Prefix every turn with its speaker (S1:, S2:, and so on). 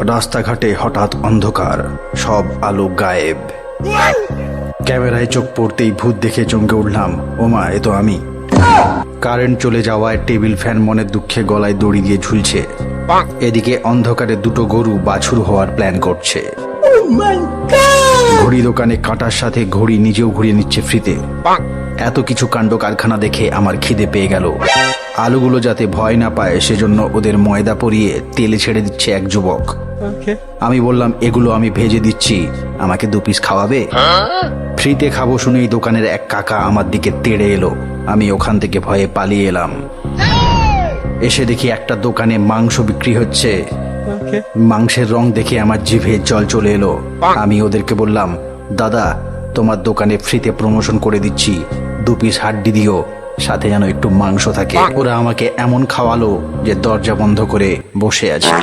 S1: রাস্তাঘাটে হঠাৎ অন্ধকার, সব আলো গায়েব। ক্যামেরায় চোখ পড়তেই ভূত দেখে চমকে উঠলাম। ওমা, এ তো আমি। কারেন্ট চলে যাওয়ায় টেবিল ফ্যান মনের দুঃখে গলায় দড়ি দিয়ে ঝুলছে। এদিকে অন্ধকারে দুটো গরু বাছুর হওয়ার প্ল্যান করছে। ঘড়ি দোকানে কাঁটার সাথে ঘড়ি নিজেও ঘুরিয়ে নিচ্ছে ফ্রিতে। এত কিছু কাণ্ড কারখানা দেখে আমার খিদে পেয়ে গেল। আলুগুলো যাতে ভয় না পায় সেজন্য ওদের ময়দা পরিয়ে তেলে ছেড়ে দিচ্ছে এক যুবক। আমি বললাম, এগুলো আমি ভেজে দিচ্ছি, আমাকে 2 পিস খাওয়াবে? ফ্রিতে খাবো শুনেই দোকানের এক কাকা আমার দিকে তেড়ে এলো। আমি ওখান থেকে ভয়ে পালিয়ে এলাম। এসে দেখি একটা দোকানে মাংস বিক্রি হচ্ছে। মাংসের রং দেখে আমার জিভে জল চলে এলো। আমি ওদেরকে বললাম, দাদা, তোমার দোকানে ফ্রিতে প্রমোশন করে দিচ্ছি, 2 পিস হাড্ডি দিও, সাথে যেন একটু মাংস থাকে। ওরা আমাকে এমন খাওয়ালো যে দরজা বন্ধ করে বসে আছে।